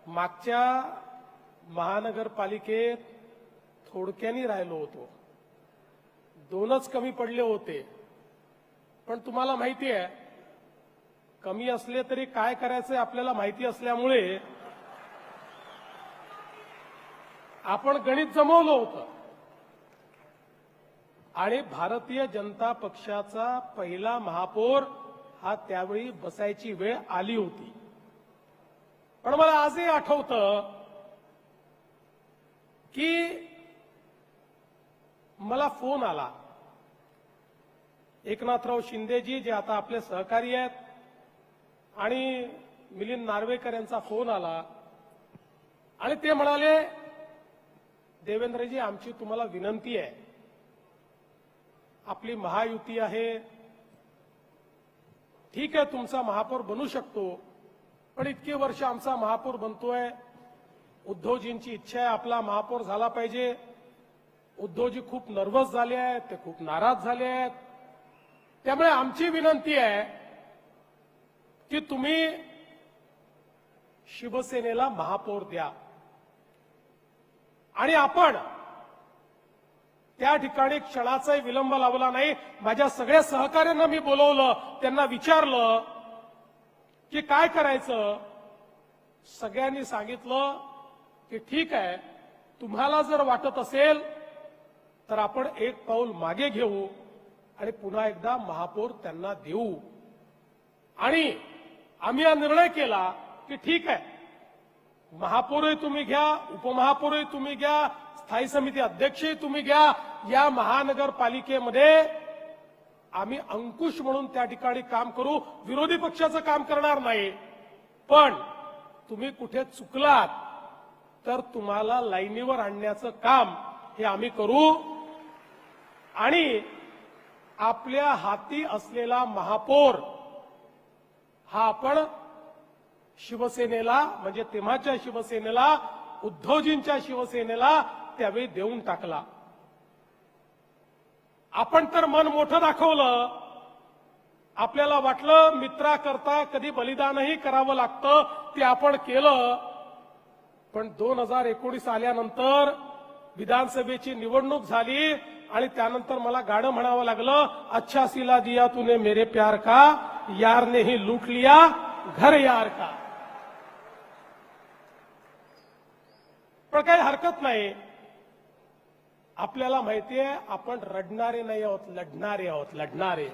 मागच्या महानगरपालिकेत थोडक्यानी राहिलो होतो, 2च कमी पडले होते. पण तुम्हाला माहिती आहे, कमी असले तरी काय करायचं आपल्याला माहिती असल्यामुळे आपण गणित जमवलं होतं आणि भारतीय जनता पक्षाचा पहिला महापौर हा त्यावेळी बसायची वेळ आली होती. पण मला आजही आठवतं की मला फोन आला, एकनाथराव शिंदेजी जे आता आपले सहकारी आहेत आणि मिलिंद नार्वेकर यांचा फोन आला आणि ते म्हणाले, देवेंद्रजी आमची तुम्हाला विनंती आहे, आपली महायुती आहे, ठीक आहे तुमचा महापौर बनू शकतो, पण इतके वर्ष आमचा महापौर बनतोय, उद्धवजींची इच्छा आहे आपला महापौर झाला पाहिजे. उद्धवजी खूप नर्वस झाले आहेत, ते खूप नाराज झाले आहेत, त्यामुळे आमची विनंती आहे की तुम्ही शिवसेनेला महापौर द्या. आणि आपण त्या ठिकाणी क्षणाचाही विलंब लावला नाही. माझ्या सगळ्या सहकाऱ्यांना मी बोलवलं, त्यांना विचारलं की काय करायचं. सगळ्यांनी सांगितलं की ठीक आहे, तुम्हाला जर वाटत असेल तर आपण एक पाऊल मागे घेऊ आणि पुन्हा एकदा महापौर त्यांना देऊ. आणि आम्ही हा निर्णय केला की ठीक आहे, महापौरही तुम्ही घ्या, उपमहापौरही तुम्ही घ्या, स्थायी समिती अध्यक्षही तुम्ही घ्या. या महानगरपालिकेमध्ये आम्ही अंकुश म्हणून त्या ठिकाणी काम करू, विरोधी पक्षाचं काम करणार नाही. पण तुम्ही कुठे चुकलात तर तुम्हाला लाईनीवर आणण्याचं काम हे आम्ही करू. आणि आपल्या हाती असलेला महापौर हा आपण शिवसेनेला, म्हणजे तेव्हाच्या शिवसेनेला, उद्धवजींच्या शिवसेनेला त्यावेळी देऊन टाकला. आपण तर मन मोठं दाखवलं, आपल्याला वाटलं मित्राकरता कधी बलिदानही करावं लागतं, ते आपण केलं. पण 2019 आल्यानंतर विधानसभेची निवडणूक झाली आणि त्यानंतर मला गाणं म्हणावं लागलं, अच्छा सिला दिया तूने मेरे प्यार का, यार ने ही लूट लिया घर यार का. पण काही हरकत नाही, आपल्याला माहितीये आपण रडणारे नाही आहोत, लढणारे आहोत, लढणारे.